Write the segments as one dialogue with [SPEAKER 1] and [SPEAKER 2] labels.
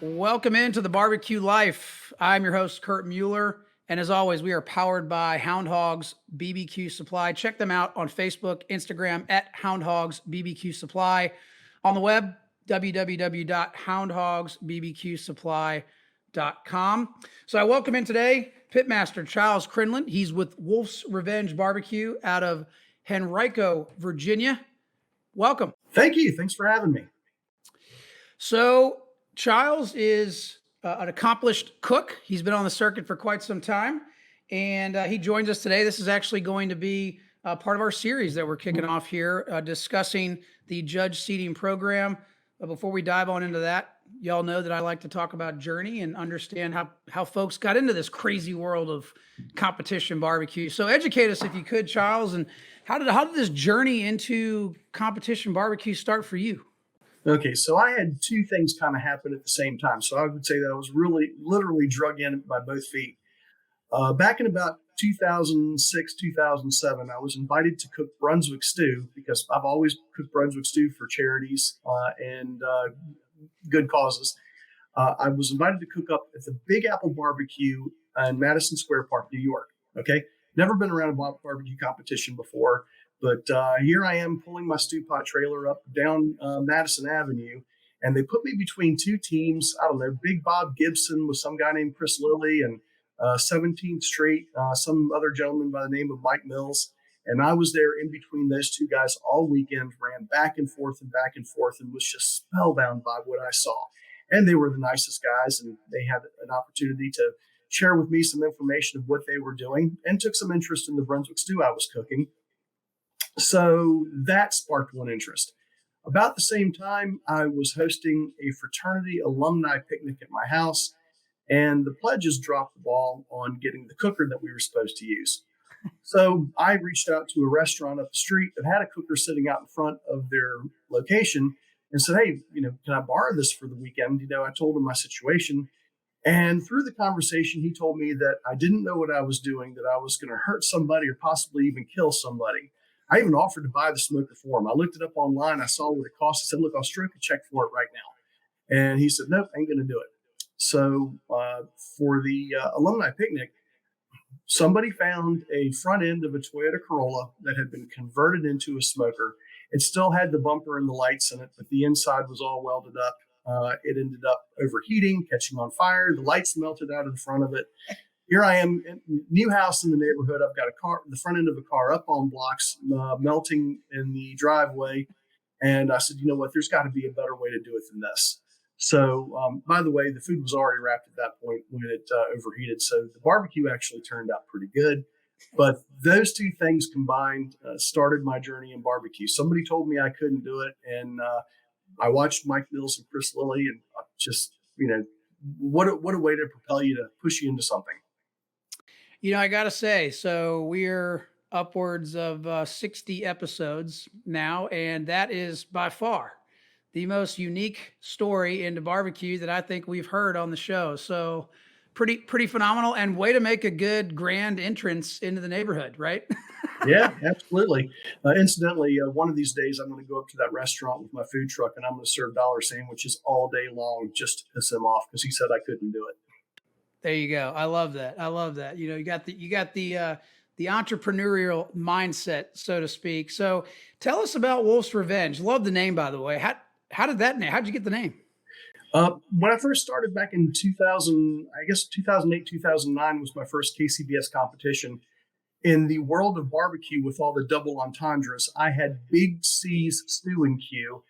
[SPEAKER 1] Welcome into the Barbecue Life. I'm your host, Kurt Mueller. And as always, we are powered by Hound Hogs BBQ Supply. Check them out on Facebook, Instagram at Hound Hogs BBQ Supply. On the web, www.houndhogsbbqsupply.com. So I welcome in today Pitmaster Chiles Cridlin. He's with Wolf's Revenge Barbecue out of Henrico, Virginia. Welcome.
[SPEAKER 2] Thank you. Thanks for having me.
[SPEAKER 1] So Chiles is an accomplished cook. He's been on the circuit for quite some time, and he joins us today. This is actually going to be part of our series that we're kicking off here, discussing the Judge Seating Program. But before we dive on into that, y'all know that I like to talk about journey and understand how folks got into this crazy world of competition barbecue. So educate us if you could, Chiles, and how did this journey into competition barbecue start for you?
[SPEAKER 2] Okay, so I had two things kind of happen at the same time. So I would say that I was really literally drug in by both feet. Back in about 2006, 2007, I was invited to cook Brunswick stew because I've always cooked Brunswick stew for charities and good causes. I was invited to cook up at the Big Apple Barbecue in Madison Square Park, New York. Okay, never been around a barbecue competition before. But here I am pulling my stew pot trailer up down Madison Avenue, and they put me between two teams. I don't know, Big Bob Gibson with some guy named Chris Lilly, and 17th Street, some other gentleman by the name of Mike Mills. And I was there in between those two guys all weekend, ran back and forth, and was just spellbound by what I saw. And they were the nicest guys, and they had an opportunity to share with me some information of what they were doing and took some interest in the Brunswick stew I was cooking. So that sparked one interest. About the same time, I was hosting a fraternity alumni picnic at my house, and the pledges dropped the ball on getting the cooker that we were supposed to use. So I reached out to a restaurant up the street that had a cooker sitting out in front of their location and said, hey, can I borrow this for the weekend? I told him my situation. And through the conversation, he told me that I didn't know what I was doing, that I was going to hurt somebody or possibly even kill somebody. I even offered to buy the smoker for him. I looked it up online. I saw what it cost. I said, look, I'll stroke a check for it right now. And he said, nope, ain't going to do it. So for the alumni picnic, somebody found a front end of a Toyota Corolla that had been converted into a smoker. It still had the bumper and the lights in it, but the inside was all welded up. It ended up overheating, catching on fire. The lights melted out in front of it. Here I am, new house in the neighborhood. I've got a car, the front end of a car up on blocks, melting in the driveway. And I said, you know what, there's got to be a better way to do it than this. So, by the way, the food was already wrapped at that point when it overheated. So the barbecue actually turned out pretty good. But those two things combined started my journey in barbecue. Somebody told me I couldn't do it. And I watched Mike Mills and Chris Lilly, and just, what a way to propel you, to push you into something.
[SPEAKER 1] I got to say, so we're upwards of 60 episodes now, and that is by far the most unique story into barbecue that I think we've heard on the show. So pretty phenomenal, and way to make a good grand entrance into the neighborhood, right?
[SPEAKER 2] Yeah, absolutely. Incidentally, one of these days I'm going to go up to that restaurant with my food truck, and I'm going to serve dollar sandwiches all day long just to piss him off because he said I couldn't do it.
[SPEAKER 1] There you go. I love that. You got the entrepreneurial mindset, so to speak. So tell us about Wolf's Revenge. Love the name, by the way. How did that name? How'd you get the name?
[SPEAKER 2] When I first started back in 2000, I guess 2008, 2009 was my first KCBS competition. In the world of barbecue with all the double entendres, I had Big C's Stew and Q.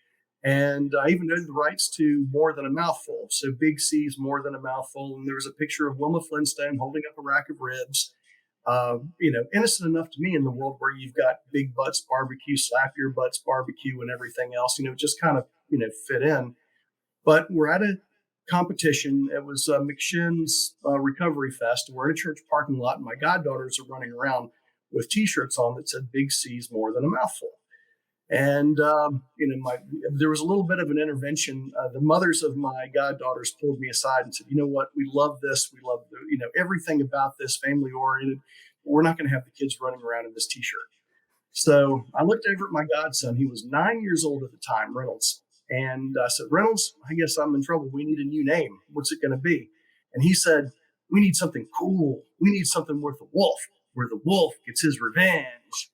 [SPEAKER 2] And I even owned the rights to More Than a Mouthful. So Big C's More Than a Mouthful. And there was a picture of Wilma Flintstone holding up a rack of ribs. Innocent enough to me in the world where you've got Big Butts Barbecue, Slap Your Butts Barbecue, and everything else, just kind of, fit in. But we're at a competition. It was McShin's Recovery Fest. We're in a church parking lot, and my goddaughters are running around with T-shirts on that said Big C's More Than a Mouthful. And, there was a little bit of an intervention. The mothers of my goddaughters pulled me aside and said, you know what, we love this. We love, everything about this, family oriented. We're not going to have the kids running around in this T-shirt. So I looked over at my godson. He was 9 years old at the time, Reynolds. And I said, Reynolds, I guess I'm in trouble. We need a new name. What's it going to be? And he said, we need something cool. We need something where the wolf gets his revenge.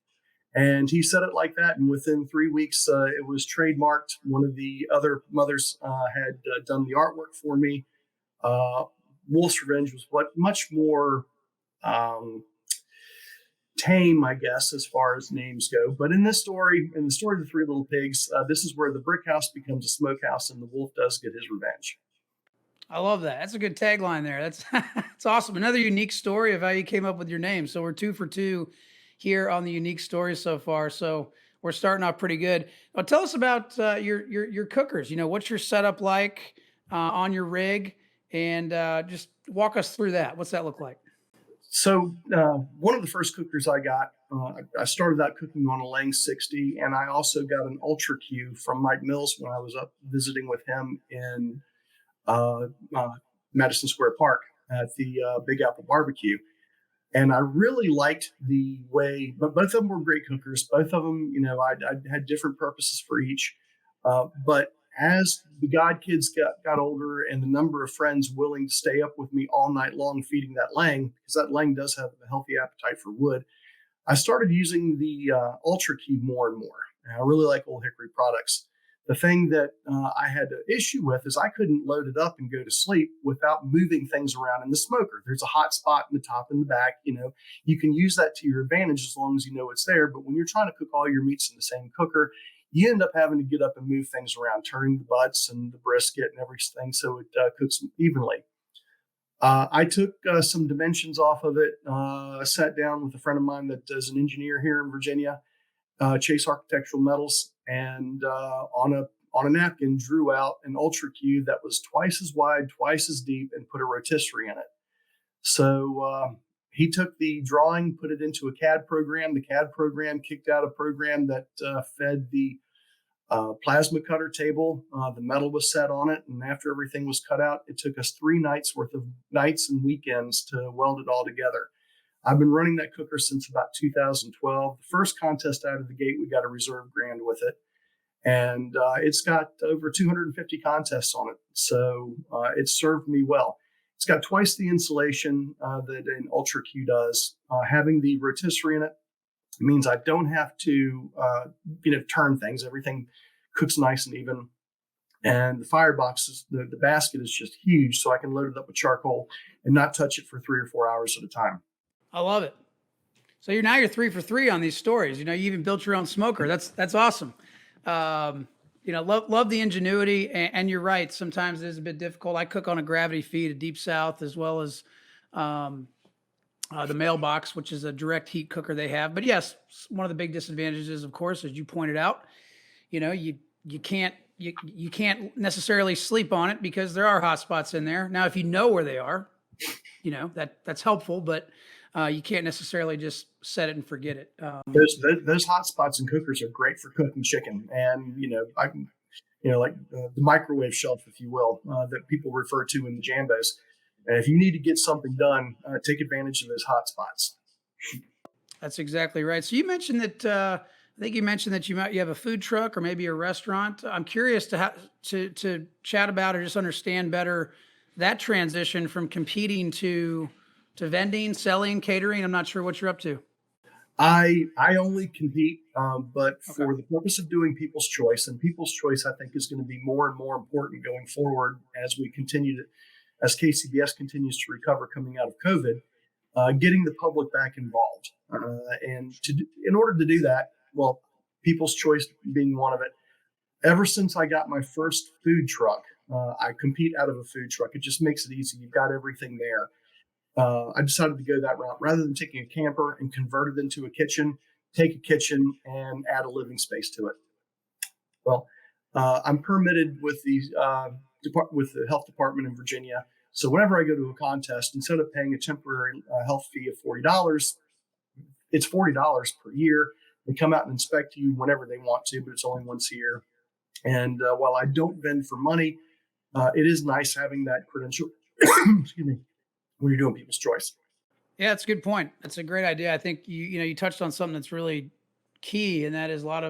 [SPEAKER 2] And he said it like that. And within 3 weeks, it was trademarked. One of the other mothers had done the artwork for me. Wolf's Revenge was much more tame, I guess, as far as names go. But in this story, in the story of the Three Little Pigs, this is where the brick house becomes a smokehouse and the wolf does get his revenge.
[SPEAKER 1] I love that. That's a good tagline there. That's awesome. Another unique story of how you came up with your name. So we're 2 for 2 here on the unique stories so far. So we're starting off pretty good. Now tell us about your cookers. What's your setup like on your rig, and just walk us through that. What's that look like?
[SPEAKER 2] So one of the first cookers I got, I started out cooking on a Lang 60, and I also got an Ultra Q from Mike Mills when I was up visiting with him in Madison Square Park at the Big Apple Barbecue. And I really liked the way, but both of them were great cookers. Both of them, I had different purposes for each. But as the God kids got older and the number of friends willing to stay up with me all night long feeding that Lang, because that Lang does have a healthy appetite for wood, I started using the Ultra Cube more and more. And I really like Old Hickory products. The thing that I had an issue with is I couldn't load it up and go to sleep without moving things around in the smoker. There's a hot spot in the top and the back. You can use that to your advantage as long as you know it's there. But when you're trying to cook all your meats in the same cooker, you end up having to get up and move things around, turning the butts and the brisket and everything so it cooks evenly. I took some dimensions off of it, sat down with a friend of mine that is an engineer here in Virginia, Chase Architectural Metals, and on a napkin drew out an Ultra Q that was twice as wide, twice as deep, and put a rotisserie in it. So he took the drawing, put it into a CAD program. The CAD program kicked out a program that fed the plasma cutter table. The metal was set on it, and after everything was cut out, it took us 3 nights worth of nights and weekends to weld it all together. I've been running that cooker since about 2012. The first contest out of the gate, we got a reserve grand with it. And it's got over 250 contests on it. So it's served me well. It's got twice the insulation that an Ultra Q does. Having the rotisserie in it means I don't have to, turn things. Everything cooks nice and even. And the firebox, the basket is just huge. So I can load it up with charcoal and not touch it for 3 or 4 hours at a time.
[SPEAKER 1] I love it. So you're 3 for 3 on these stories. You even built your own smoker. That's awesome. Love the ingenuity, and you're right. Sometimes it is a bit difficult. I cook on a gravity feed, a Deep South, as well as the Mailbox, which is a direct heat cooker they have. But yes, one of the big disadvantages, of course, as you pointed out, you can't necessarily sleep on it because there are hot spots in there. Now, if you know where they are, that's helpful, but you can't necessarily just set it and forget it.
[SPEAKER 2] Those hot spots and cookers are great for cooking chicken, and like the microwave shelf, if you will, that people refer to in the Jambos. And if you need to get something done, take advantage of those hot spots.
[SPEAKER 1] That's exactly right. So you mentioned that. I think you mentioned that you have a food truck or maybe a restaurant. I'm curious to chat about or just understand better that transition from competing to vending, selling, catering. I'm not sure what you're up to.
[SPEAKER 2] I only compete, but for the purpose of doing People's Choice, and People's Choice, I think, is going to be more and more important going forward as we continue to, as KCBS continues to recover coming out of COVID, getting the public back involved. In order to do that, well, People's Choice being one of it, ever since I got my first food truck, I compete out of a food truck. It just makes it easy. You've got everything there. I decided to go that route rather than taking a camper and convert it into a kitchen. Take a kitchen and add a living space to it. Well, I'm permitted with the health department in Virginia. So whenever I go to a contest, instead of paying a temporary health fee of $40, it's $40 per year. They come out and inspect you whenever they want to, but it's only once a year. And while I don't vend for money, it is nice having that credential. Excuse me. When you're doing People's Choice.
[SPEAKER 1] Yeah, that's a good point. That's a great idea. I think you touched on something that's really key, and that is a lot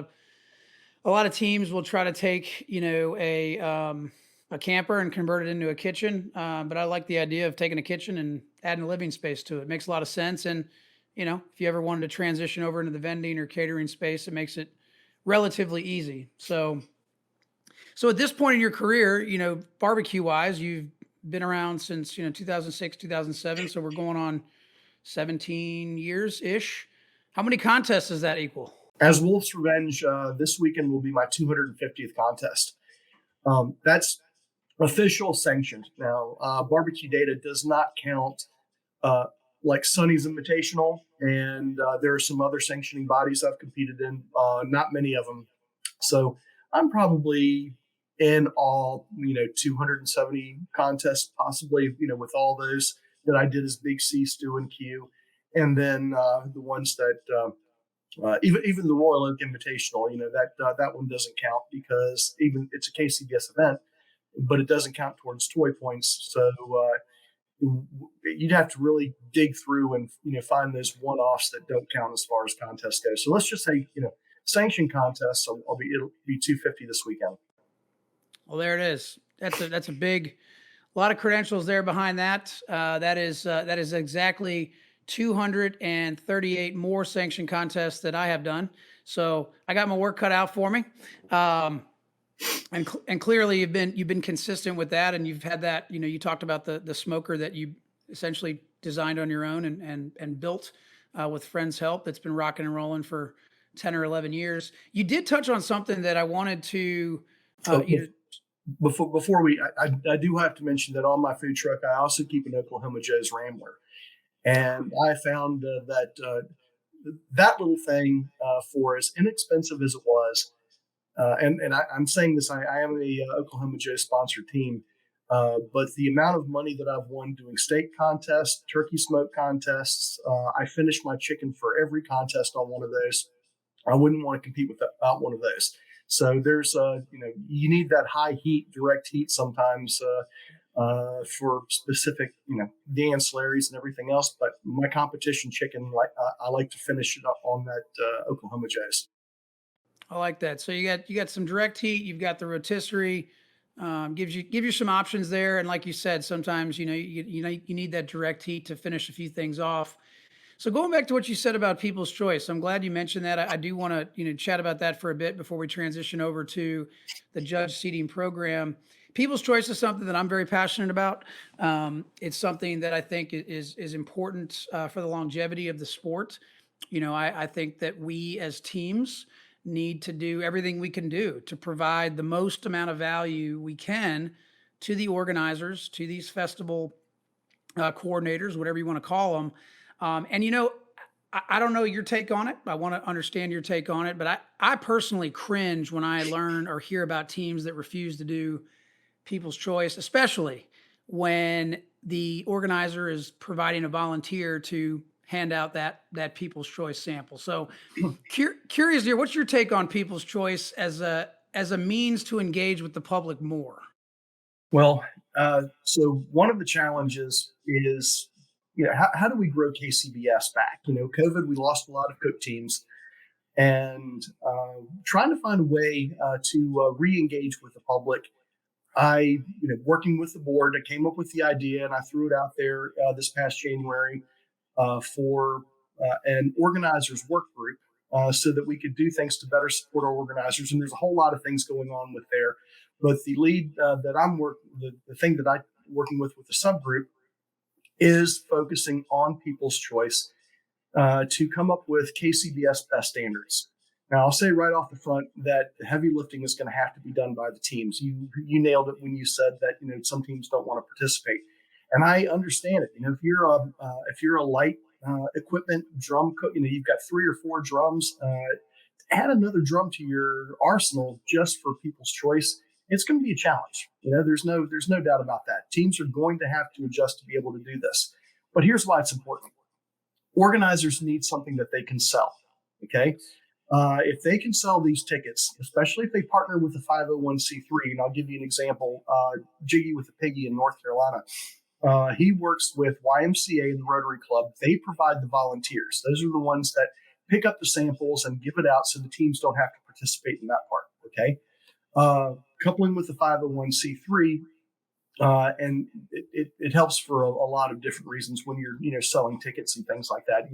[SPEAKER 1] a lot of teams will try to take, a camper and convert it into a kitchen. But I like the idea of taking a kitchen and adding a living space to it. It makes a lot of sense. And, if you ever wanted to transition over into the vending or catering space, it makes it relatively easy. So at this point in your career, barbecue wise, you've been around since, 2006, 2007. So we're going on 17 years ish. How many contests does that equal?
[SPEAKER 2] As Wolf's Revenge, this weekend will be my 250th contest. That's official sanctioned. Now, barbecue data does not count like Sonny's Invitational, and there are some other sanctioning bodies I've competed in, not many of them. So I'm probably in all, 270 contests, possibly, with all those that I did as Big C, Stew, and Q. And then the ones that even the Royal Oak Invitational, that one doesn't count because even it's a KCBS event, but it doesn't count towards toy points. So you'd have to really dig through and find those one-offs that don't count as far as contests go. So let's just say sanctioned contests. It'll be 250 this weekend.
[SPEAKER 1] Well, there it is. That's a lot of credentials there behind that. That is exactly 238 more sanctioned contests that I have done. So I got my work cut out for me. And clearly you've been consistent with that, and you've had that. You talked about the smoker that you essentially designed on your own and built with friends' help. That's been rocking and rolling for 10 or 11 years. You did touch on something that I wanted to.
[SPEAKER 2] Before I do have to mention that on my food truck I also keep an Oklahoma Joe's Rambler, and I found that little thing for as inexpensive as it was. And I'm saying this, I am a Oklahoma Joe sponsored team, but the amount of money that I've won doing steak contests, turkey smoke contests, I finished my chicken for every contest on one of those. I wouldn't want to compete without one of those. So there's, you need that high heat, direct heat sometimes for specific, the ancillaries and everything else. But my competition chicken, I like to finish it up on that Oklahoma Joe's.
[SPEAKER 1] I like that. So you got some direct heat. You've got the rotisserie. Give you some options there. And like you said, sometimes you need that direct heat to finish a few things off. So going back to what you said about People's Choice, I'm glad you mentioned that. I do want to chat about that for a bit before we transition over to the Judge Seating Program. People's Choice is something that I'm very passionate about. It's something that I think is important for the longevity of the sport. I think that we as teams need to do everything we can do to provide the most amount of value we can to the organizers, to these festival coordinators, whatever you want to call them. I don't know your take on it. I want to understand your take on it, but I personally cringe when I learn or hear about teams that refuse to do People's Choice, especially when the organizer is providing a volunteer to hand out that People's Choice sample. So curious here, what's your take on People's Choice as a means to engage with the public more?
[SPEAKER 2] Well, so one of the challenges is, how do we grow KCBS back? COVID, we lost a lot of cook teams, and trying to find a way to re-engage with the public. Working with the board, I came up with the idea and I threw it out there this past January for an organizers work group so that we could do things to better support our organizers. And there's a whole lot of things going on with there. But the lead that I'm the thing that I'm working with the subgroup is focusing on People's Choice to come up with KCBS best standards. Now, I'll say right off the front that the heavy lifting is going to have to be done by the teams. You nailed it when you said that some teams don't want to participate, and I understand it. If you're a light equipment drum cook, you've got 3 or 4 drums. Add another drum to your arsenal just for People's Choice. It's going to be a challenge. There's no doubt about that. Teams are going to have to adjust to be able to do this. But here's why it's important. Organizers need something that they can sell. Okay. If they can sell these tickets, especially if they partner with a 501c3, and I'll give you an example, Jiggy with a Piggy in North Carolina, he works with YMCA and the Rotary Club. They provide the volunteers. Those are the ones that pick up the samples and give it out so the teams don't have to participate in that part. Okay. Coupling with the 501c3, and it helps for a lot of different reasons when you're selling tickets and things like that.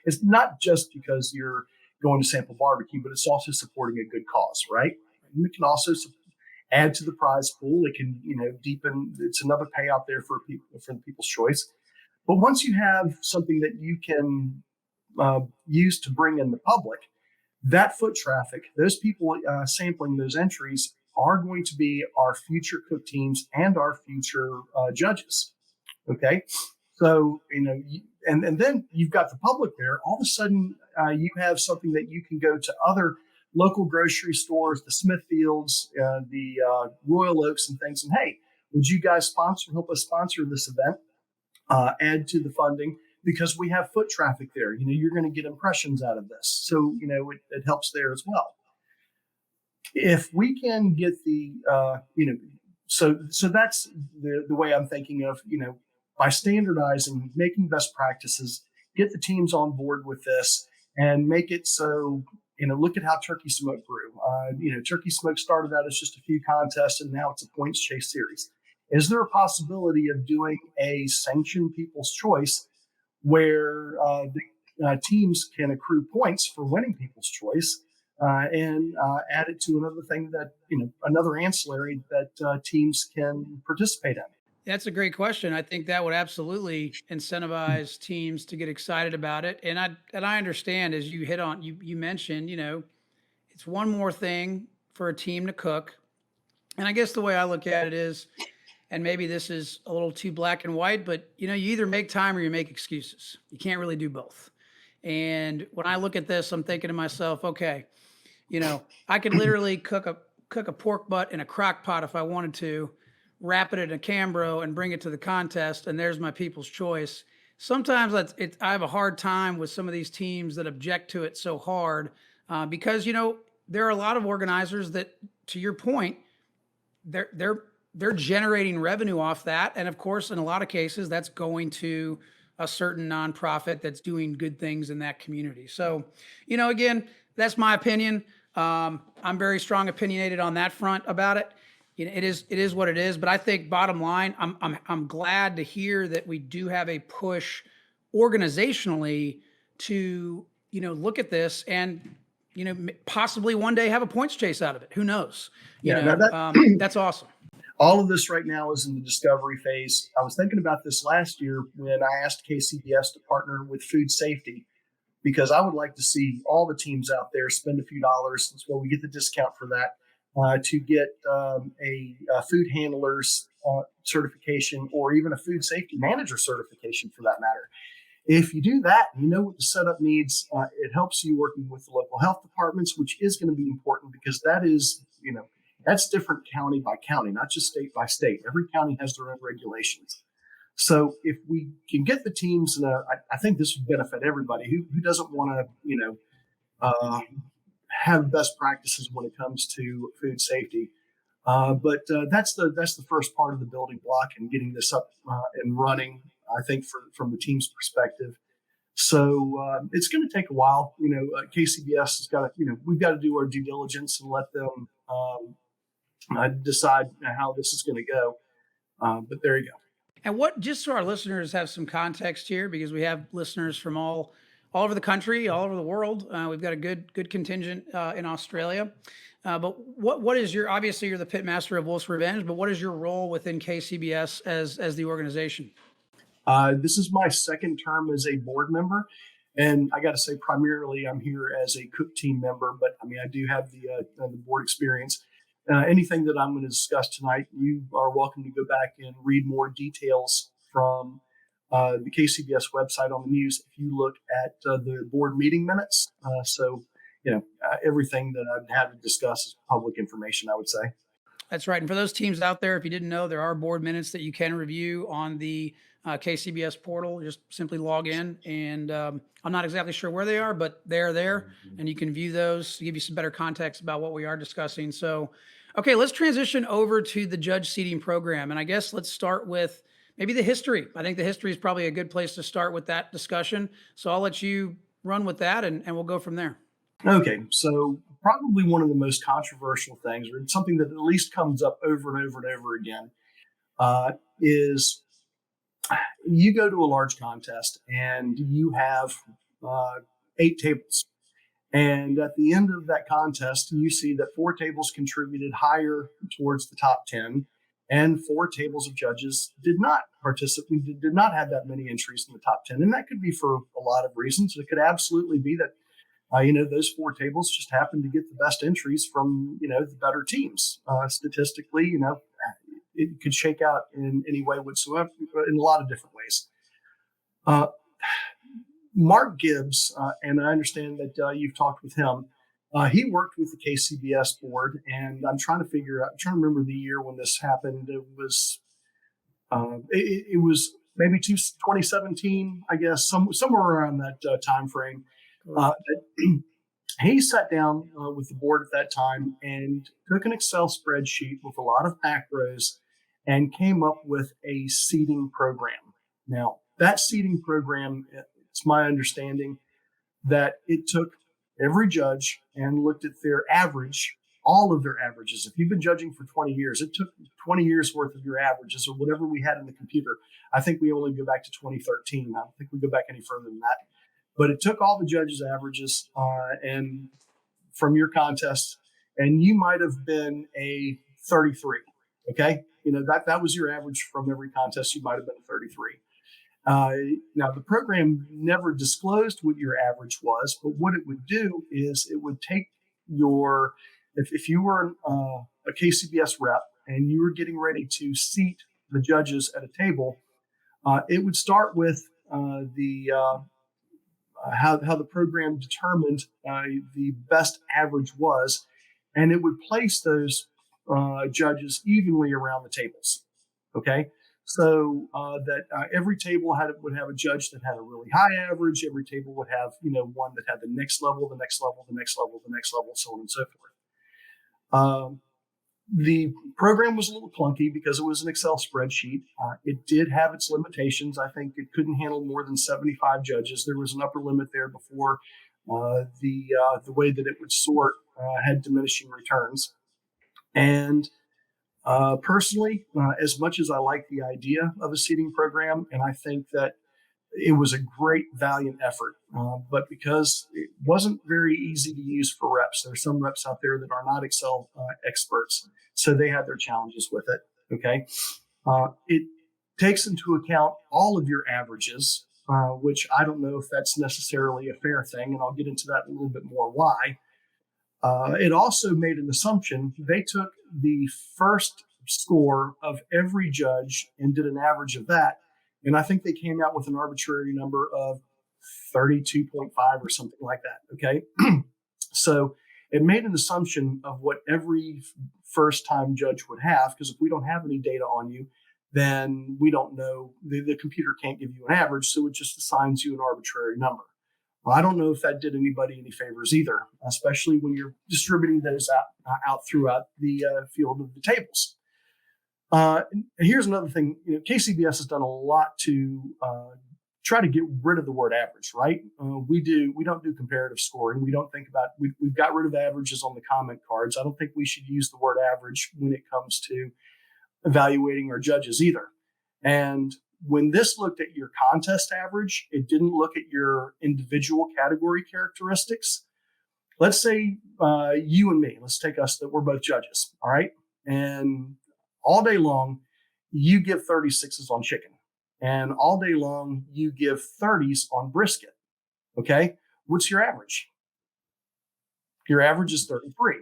[SPEAKER 2] It's not just because you're going to sample barbecue, but it's also supporting a good cause, right? And it can also add to the prize pool. It can deepen. It's another payout there for people, for the people's choice. But once you have something that you can use to bring in the public, that foot traffic, those people sampling those entries are going to be our future cook teams and our future judges. Okay. So, and then you've got the public there. All of a sudden, you have something that you can go to other local grocery stores, the Smithfields, the Royal Oaks and things. And hey, would you guys help us sponsor this event? Add to the funding, because we have foot traffic there. You're going to get impressions out of this. So, it helps there as well. If we can get the, so that's the way I'm thinking of, by standardizing, making best practices, get the teams on board with this and make it so, look at how Turkey Smoke grew. Turkey Smoke started out as just a few contests, and now it's a points chase series. Is there a possibility of doing a sanctioned People's Choice where the teams can accrue points for winning People's Choice and add it to another thing that, another ancillary that teams can participate in?
[SPEAKER 1] That's a great question. I think that would absolutely incentivize teams to get excited about it. And I understand, as you hit on, you mentioned, it's one more thing for a team to cook. And I guess the way I look at it is, and maybe this is a little too black and white, but you either make time or you make excuses. You can't really do both. And when I look at this, I'm thinking to myself, okay, I could literally cook a pork butt in a crock pot if I wanted to, wrap it in a Cambro and bring it to the contest, and there's my People's Choice. Sometimes I have a hard time with some of these teams that object to it so hard because there are a lot of organizers that, to your point, they're generating revenue off that, and of course, in a lot of cases, that's going to a certain nonprofit that's doing good things in that community. So, again, that's my opinion. I'm very strong opinionated on that front about it. It is what it is. But I think bottom line, I'm glad to hear that we do have a push organizationally to look at this and possibly one day have a points chase out of it. Who knows? That's awesome.
[SPEAKER 2] All of this right now is in the discovery phase. I was thinking about this last year when I asked KCBS to partner with food safety, because I would like to see all the teams out there spend a few dollars. That's where we get the discount for that, to get a food handler's certification, or even a food safety manager certification for that matter. If you do that, you know what the setup needs. It helps you working with the local health departments, which is going to be important, because that is, that's different county by county, not just state by state. Every county has their own regulations. So if we can get the teams, I think this would benefit everybody who doesn't want to, have best practices when it comes to food safety. But that's the first part of the building block and getting this up and running, I think, from the team's perspective. So it's going to take a while. KCBS has got to, we've got to do our due diligence and let them decide how this is going to go. But there you go.
[SPEAKER 1] And just so our listeners have some context here, because we have listeners from all over the country, all over the world. We've got a good contingent in Australia. But what is obviously you're the Pitmaster of Wolf's Revenge, but what is your role within KCBS as the organization?
[SPEAKER 2] This is my second term as a board member. And I got to say, primarily, I'm here as a cook team member, but I do have the board experience. Anything that I'm going to discuss tonight, you are welcome to go back and read more details from the KCBS website on the news if you look at the board meeting minutes. Everything that I've had to discuss is public information, I would say.
[SPEAKER 1] That's right. And for those teams out there, if you didn't know, there are board minutes that you can review on the KCBS portal. Just simply log in, and I'm not exactly sure where they are, but they're there, and you can view those to give you some better context about what we are discussing. So, okay, let's transition over to the Judge Seating Program. And I guess let's start with maybe the history. I think the history is probably a good place to start with that discussion. So I'll let you run with that, and we'll go from there.
[SPEAKER 2] Okay, so probably one of the most controversial things, or something that at least comes up over and over and over again, is you go to a large contest and you have 8 tables. And at the end of that contest, you see that 4 tables contributed higher towards the top 10, and 4 tables of judges did not participate, did not have that many entries in the top 10. And that could be for a lot of reasons. It could absolutely be that, those 4 tables just happened to get the best entries from, the better teams. Statistically, it could shake out in any way whatsoever, in a lot of different ways. Mark Gibbs, and I understand that you've talked with him. He worked with the KCBS board, and I'm trying to remember the year when this happened. It was maybe 2017, I guess, somewhere around that time frame. He sat down with the board at that time and took an Excel spreadsheet with a lot of macros and came up with a seating program. Now, that seating program, it's my understanding that it took every judge and looked at their average, all of their averages. If you've been judging for 20 years, it took 20 years worth of your averages or whatever we had in the computer. I think we only go back to 2013. I don't think we go back any further than that. But it took all the judges' averages and from your contest, and you might have been a 33. Okay, that was your average from every contest. You might have been a 33. Now, the program never disclosed what your average was, but what it would do is it would take if you were a KCBS rep and you were getting ready to seat the judges at a table, it would start with how the program determined the best average was, and it would place those judges evenly around the tables. Okay. So that every table would have a judge that had a really high average. Every table would have, one that had the next level, the next level, the next level, the next level, so on and so forth. The program was a little clunky because it was an Excel spreadsheet. It did have its limitations. I think it couldn't handle more than 75 judges. There was an upper limit there before the way that it would sort had diminishing returns. And personally, as much as I like the idea of a seating program, and I think that it was a great, valiant effort, but because it wasn't very easy to use for reps, there's some reps out there that are not Excel experts, so they had their challenges with it. Okay, it takes into account all of your averages, which I don't know if that's necessarily a fair thing, and I'll get into that a little bit more why. It also made an assumption. They took the first score of every judge and did an average of that. And I think they came out with an arbitrary number of 32.5 or something like that. Okay. So it made an assumption of what every first time judge would have, because if we don't have any data on you, then we don't know, the computer can't give you an average. So it just assigns you an arbitrary number. Well, I don't know if that did anybody any favors either, especially when you're distributing those out throughout the field of the tables. And here's another thing. KCBS has done a lot to try to get rid of the word average, right? We don't do comparative scoring. We don't think about, we've got rid of averages on the comment cards. I don't think we should use the word average when it comes to evaluating our judges either. And when this looked at your contest average, it didn't look at your individual category characteristics. Let's say you and me, let's take us that we're both judges, all right? And all day long, you give 36s on chicken. And all day long, you give 30s on brisket, okay? What's your average? Your average is 33,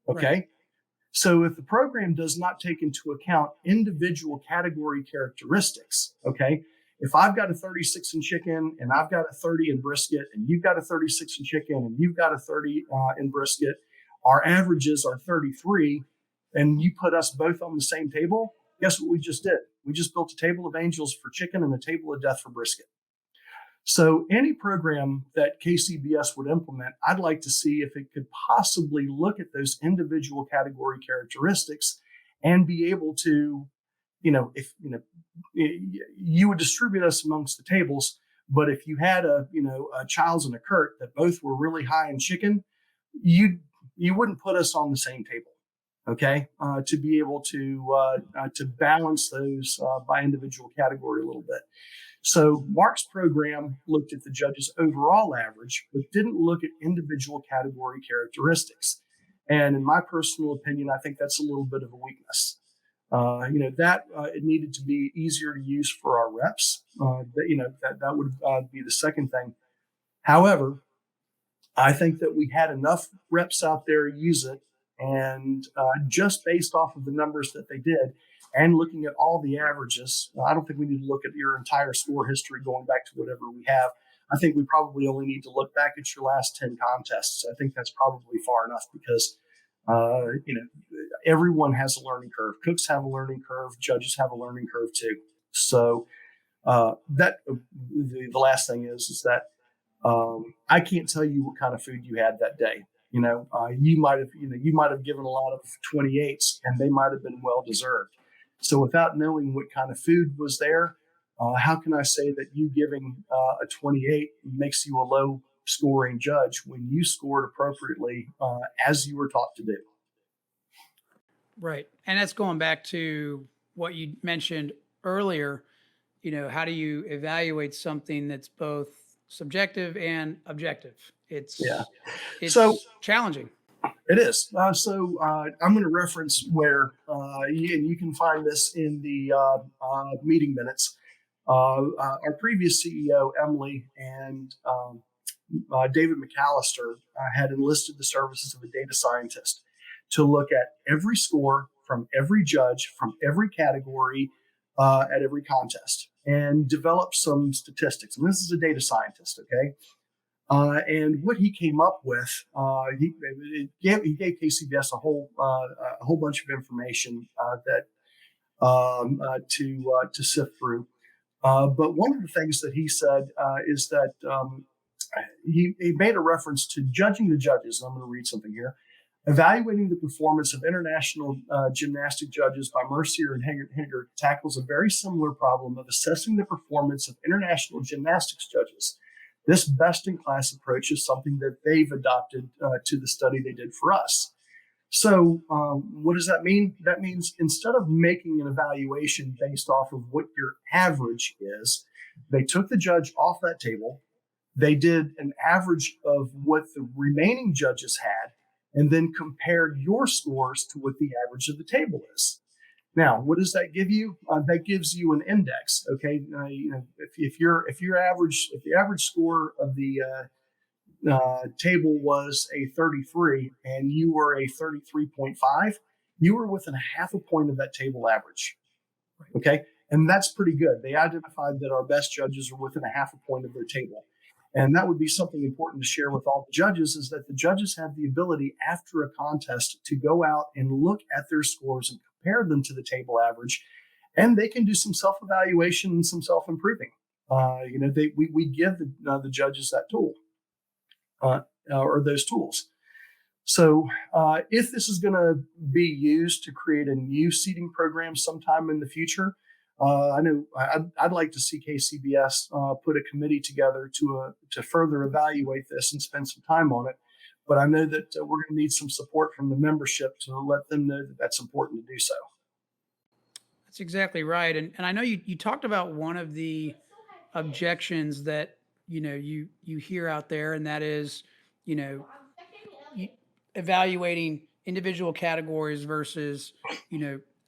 [SPEAKER 2] okay? Right. So if the program does not take into account individual category characteristics, okay, if I've got a 36 in chicken and I've got a 30 in brisket and you've got a 36 in chicken and you've got a 30 in brisket, our averages are 33, and you put us both on the same table, guess what we just did? We just built a table of angels for chicken and a table of death for brisket. So any program that KCBS would implement, I'd like to see if it could possibly look at those individual category characteristics and be able to, if you would distribute us amongst the tables, but if you had a Chiles and a Kurt that both were really high in chicken, you'd you wouldn't put us on the same table, okay? To be able to balance those by individual category a little bit. So Mark's program looked at the judge's overall average, but didn't look at individual category characteristics. And in my personal opinion, I think that's a little bit of a weakness. It needed to be easier to use for our reps. That would be the second thing. However, I think that we had enough reps out there use it, and just based off of the numbers that they did, and looking at all the averages, I don't think we need to look at your entire score history going back to whatever we have. I think we probably only need to look back at your last 10 contests. I think that's probably far enough because, everyone has a learning curve. Cooks have a learning curve. Judges have a learning curve too. So the last thing is that I can't tell you what kind of food you had that day. You might have given a lot of 28s, and they might have been well deserved. So without knowing what kind of food was there, how can I say that you giving a 28 makes you a low scoring judge when you scored appropriately as you were taught to do?
[SPEAKER 1] Right. And that's going back to what you mentioned earlier. How do you evaluate something that's both subjective and objective?
[SPEAKER 2] Yeah.
[SPEAKER 1] It's
[SPEAKER 2] So
[SPEAKER 1] challenging.
[SPEAKER 2] it is. I'm going to reference where, and you can find this in the meeting minutes. Our previous CEO, Emily, and David McAllister had enlisted the services of a data scientist to look at every score from every judge, from every category, at every contest, and develop some statistics. And this is a data scientist, okay? And what he came up with, he gave KCBS a whole bunch of information to sift through. But one of the things that he said is that he made a reference to judging the judges. And I'm going to read something here. Evaluating the performance of international gymnastic judges by Mercier and Henrico tackles a very similar problem of assessing the performance of international gymnastics judges. This best-in-class approach is something that they've adopted to the study they did for us. So what does that mean? That means instead of making an evaluation based off of what your average is, they took the judge off that table. They did an average of what the remaining judges had, and then compared your scores to what the average of the table is. Now, what does that give you? That gives you an index. Okay, if the average score of the table was a 33 and you were a 33.5, you were within a half a point of that table average. Okay, and that's pretty good. They identified that our best judges were within a half a point of their table. And that would be something important to share with all the judges, is that the judges have the ability after a contest to go out and look at their scores and compare them to the table average, and they can do some self-evaluation and some self-improving. We give the judges that tool or those tools. So if this is going to be used to create a new seating program sometime in the future, I know I'd like to see KCBS put a committee together to further evaluate this and spend some time on it. But I know that we're going to need some support from the membership to let them know that that's important to do so.
[SPEAKER 1] That's exactly right. And I know you talked about one of the objections that you hear out there, and that is evaluating individual categories versus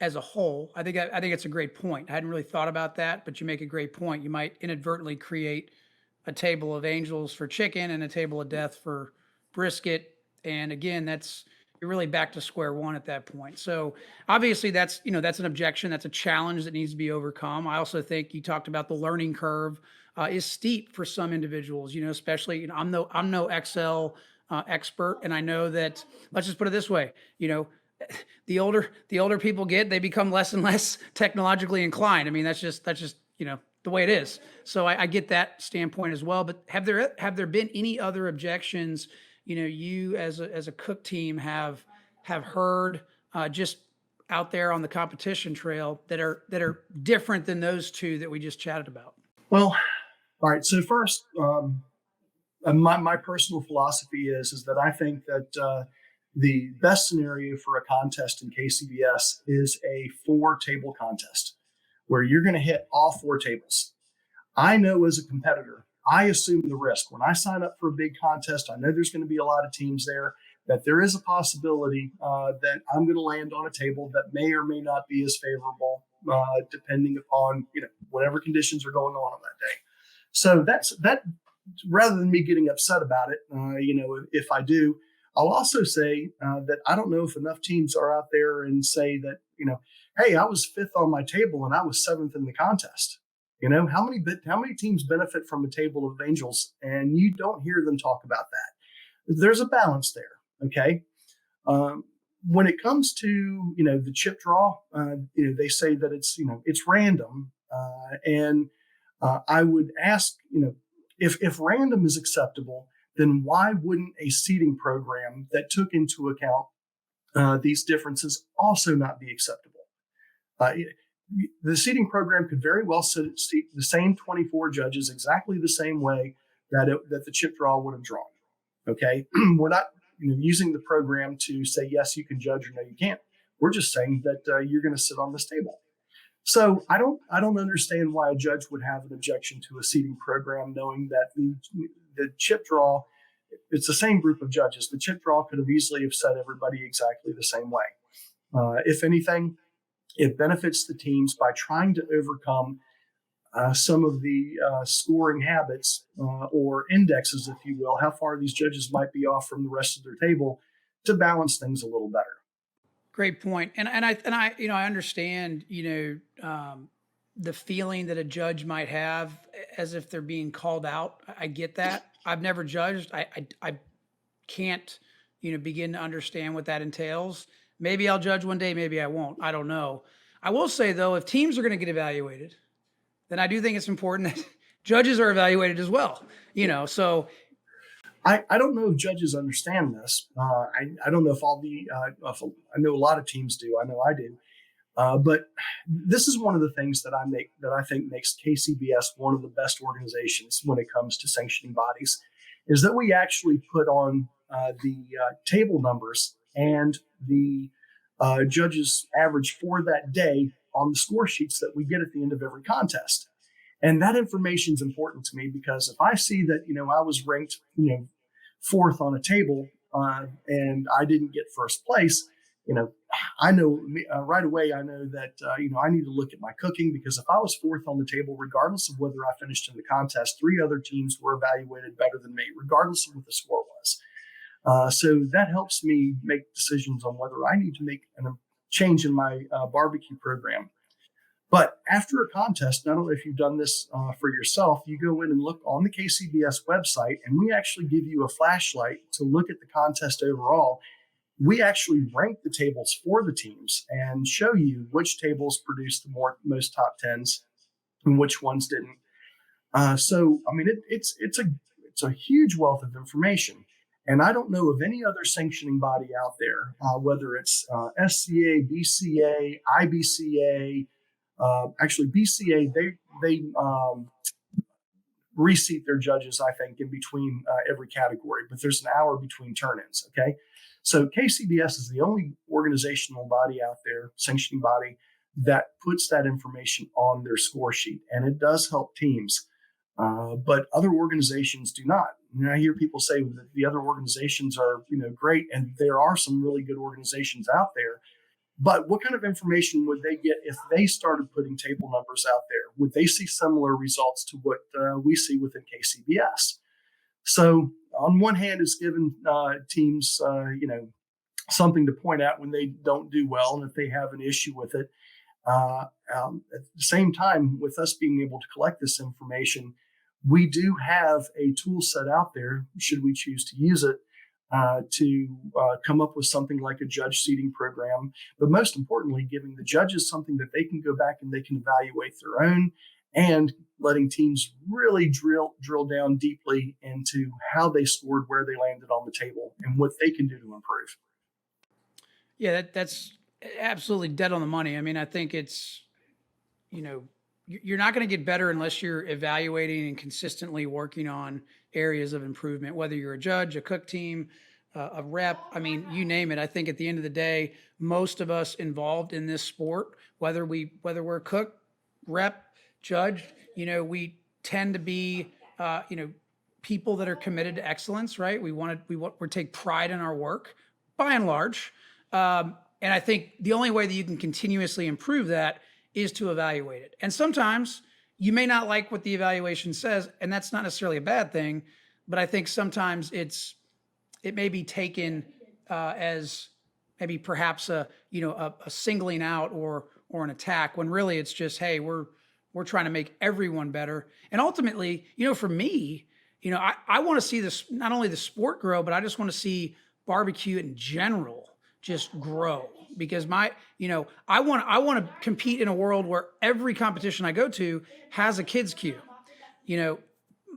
[SPEAKER 1] as a whole. I think it's a great point. I hadn't really thought about that, but you make a great point. You might inadvertently create a table of angels for chicken and a table of death for brisket, and again, you're really back to square one at that point. So obviously that's an objection. That's a challenge that needs to be overcome. I also think you talked about the learning curve is steep for some individuals, especially, I'm no Excel expert. And I know that, let's just put it this way, the older people get, they become less and less technologically inclined. I mean, that's just, the way it is. So I get that standpoint as well, but have there been any other objections, you as a cook team have heard just out there on the competition trail that are different than those two that we just chatted about?
[SPEAKER 2] Well, all right. So first, my personal philosophy is that I think that the best scenario for a contest in KCBS is a 4-table contest where you're going to hit all 4 tables. I know as a competitor, I assume the risk. When I sign up for a big contest, I know there's going to be a lot of teams there, that there is a possibility that I'm going to land on a table that may or may not be as favorable, depending upon whatever conditions are going on that day. So that's that. Rather than me getting upset about it, if I do, I'll also say that I don't know if enough teams are out there and say that, hey, I was 5th on my table and I was 7th in the contest. How many teams benefit from a table of angels, and you don't hear them talk about that? There's a balance there. Okay. When it comes to, the chip draw, they say that it's random. And I would ask, if random is acceptable, then why wouldn't a seating program that took into account these differences also not be acceptable? The seating program could very well seat the same 24 judges exactly the same way that the chip draw would have drawn. Okay, we're not using the program to say yes you can judge or no you can't. We're just saying that you're going to sit on this table. So I don't understand why a judge would have an objection to a seating program, knowing that the chip draw, it's the same group of judges. The chip draw could have easily have set everybody exactly the same way. If anything, it benefits the teams by trying to overcome some of the scoring habits or indexes, if you will, how far these judges might be off from the rest of their table, to balance things a little better.
[SPEAKER 1] Great point. And I understand, the feeling that a judge might have as if they're being called out. I get that. I've never judged. I can't, begin to understand what that entails. Maybe I'll judge one day, maybe I won't. I don't know. I will say though, if teams are going to get evaluated, then I do think it's important that judges are evaluated as well. So
[SPEAKER 2] I don't know if judges understand this. I don't know if I know a lot of teams do. I know I do. But this is one of the things that I think makes KCBS one of the best organizations when it comes to sanctioning bodies, is that we actually put on the table numbers and the judges' average for that day on the score sheets that we get at the end of every contest. And that information is important to me, because if I see that, I was ranked, 4th on a table and I didn't get first place, I know right away, I know that, I need to look at my cooking, because if I was 4th on the table, regardless of whether I finished in the contest, 3 other teams were evaluated better than me, regardless of what the score was. So that helps me make decisions on whether I need to make a change in my barbecue program. But after a contest, not only if you've done this for yourself, you go in and look on the KCBS website, and we actually give you a flashlight to look at the contest overall. We actually rank the tables for the teams and show you which tables produced the most top 10s and which ones didn't. So, I mean, it's a huge wealth of information. And I don't know of any other sanctioning body out there, whether it's SCA, BCA, IBCA. Actually, BCA, they reseat their judges, I think, in between every category, but there's an hour between turn-ins. Okay, so KCBS is the only organizational body out there, sanctioning body, that puts that information on their score sheet, and it does help teams. But other organizations do not. I hear people say that the other organizations are, great, and there are some really good organizations out there. But what kind of information would they get if they started putting table numbers out there? Would they see similar results to what we see within KCBS? So on one hand, it's given teams, something to point out when they don't do well, and if they have an issue with it. At the same time, with us being able to collect this information, we do have a tool set out there, should we choose to use it, to come up with something like a judge seating program, but most importantly, giving the judges something that they can go back and they can evaluate their own, and letting teams really drill down deeply into how they scored, where they landed on the table, and what they can do to improve.
[SPEAKER 1] Yeah, that's absolutely dead on the money. I mean, I think it's, you're not going to get better unless you're evaluating and consistently working on areas of improvement, whether you're a judge, a cook team, a rep. I mean, you name it. I think at the end of the day, most of us involved in this sport, whether we're cook, rep, judge, we tend to be, people that are committed to excellence, right? We take pride in our work by and large. And I think the only way that you can continuously improve that is to evaluate it. And sometimes you may not like what the evaluation says, and that's not necessarily a bad thing. But I think sometimes it may be taken as maybe perhaps a singling out or an attack, when really it's just, hey, we're trying to make everyone better. And ultimately, for me, I want to see this, not only the sport grow, but I just want to see barbecue in general just grow, because I want to compete in a world where every competition I go to has a kids queue. You know,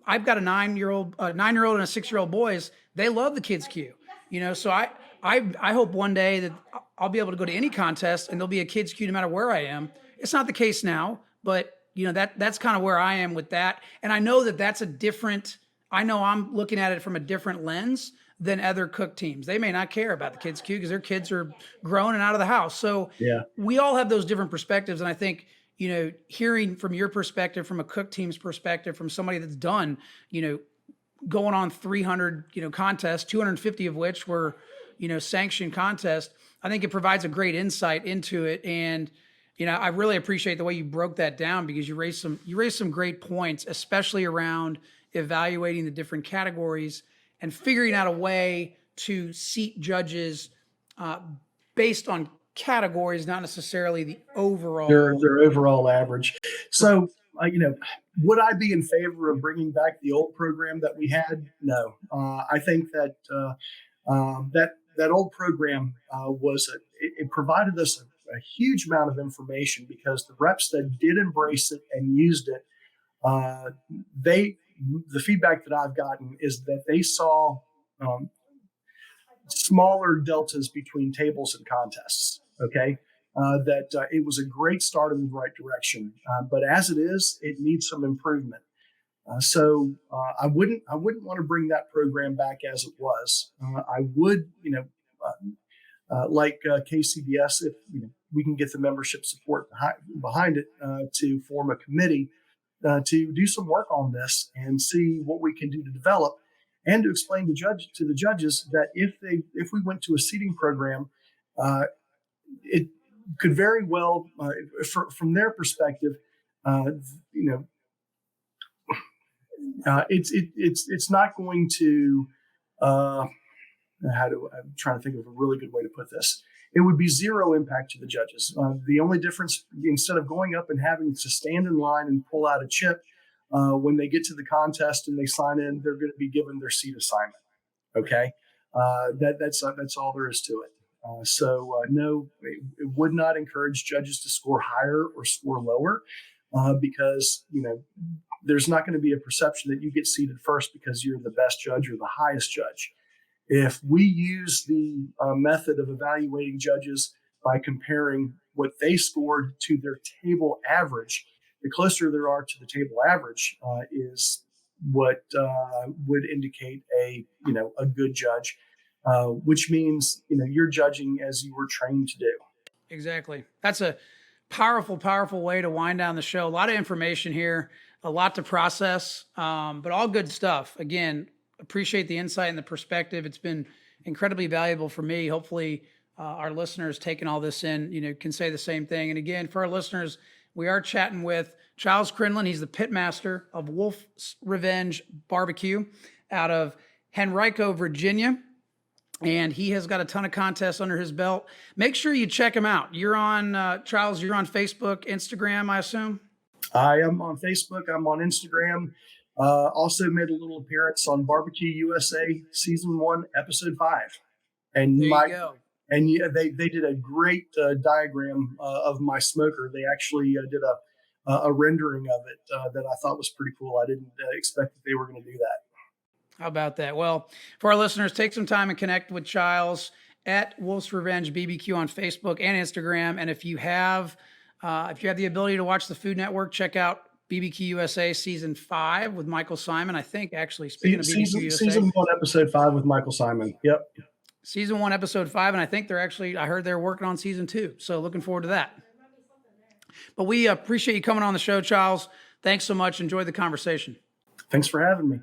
[SPEAKER 1] I've got a 9-year-old, and a 6-year-old boys. They love the kids queue. So I hope one day that I'll be able to go to any contest and there'll be a kids queue no matter where I am. It's not the case now, but that's kind of where I am with that. And I know that that's I know I'm looking at it from a different lens than other cook teams. They may not care about the kids queue because their kids are grown and out of the house. So
[SPEAKER 2] Yeah.
[SPEAKER 1] we all have those different perspectives. And I think, hearing from your perspective, from a cook team's perspective, from somebody that's done, going on 300, contests, 250 of which were, sanctioned contests, I think it provides a great insight into it. And, I really appreciate the way you broke that down, because you raised some great points, especially around evaluating the different categories and figuring out a way to seat judges based on categories, not necessarily the overall.
[SPEAKER 2] Their overall average. So, would I be in favor of bringing back the old program that we had? No. I think that that old program it provided us a huge amount of information, because the reps that did embrace it and used it, the feedback that I've gotten is that they saw smaller deltas between tables and contests. Okay. That it was a great start in the right direction, but as it is, it needs some improvement. So I wouldn't want to bring that program back as it was. I would, like KCBS, if we can get the membership support behind it, to form a committee to do some work on this and see what we can do to develop, and to explain to the judges that if we went to a seating program, it could very well, from their perspective, it's not going to. I'm trying to think of a really good way to put this. It would be zero impact to the judges. The only difference, instead of going up and having to stand in line and pull out a chip, when they get to the contest and they sign in, they're going to be given their seat assignment. Okay, that's all there is to it. No, it would not encourage judges to score higher or score lower, because there's not going to be a perception that you get seated first because you're the best judge or the highest judge. If we use the method of evaluating judges by comparing what they scored to their table average, the closer there are to the table average is what would indicate a good judge, which means you're judging as you were trained to do.
[SPEAKER 1] Exactly. That's a powerful, powerful way to wind down the show. A lot of information here, a lot to process, but all good stuff. Again, appreciate the insight and the perspective. It's been incredibly valuable for me. Hopefully, our listeners taking all this in, can say the same thing. And again, for our listeners, we are chatting with Chiles Cridlin. He's the pitmaster of Wolf's Revenge Barbecue out of Henrico, Virginia. And he has got a ton of contests under his belt. Make sure you check him out. You're on, Chiles, you're on Facebook, Instagram, I assume?
[SPEAKER 2] I am on Facebook. I'm on Instagram. Also made a little appearance on Barbeque USA Season 1, Episode 5. And
[SPEAKER 1] there you go.
[SPEAKER 2] And they did a great diagram of my smoker. They actually did a rendering of it that I thought was pretty cool. I didn't expect that they were going to do that.
[SPEAKER 1] How about that? Well, for our listeners, take some time and connect with Chiles at Wolf's Revenge BBQ on Facebook and Instagram. And if you have the ability to watch the Food Network, check out BBQ USA season 5 with Michael Simon. I think actually speaking of BBQ USA,
[SPEAKER 2] Season 1, episode 5 with Michael Simon. Yep.
[SPEAKER 1] season 1, episode 5, and I think I heard they're working on season 2. So looking forward to that. But we appreciate you coming on the show, Charles. Thanks so much. Enjoyed the conversation.
[SPEAKER 2] Thanks for having me.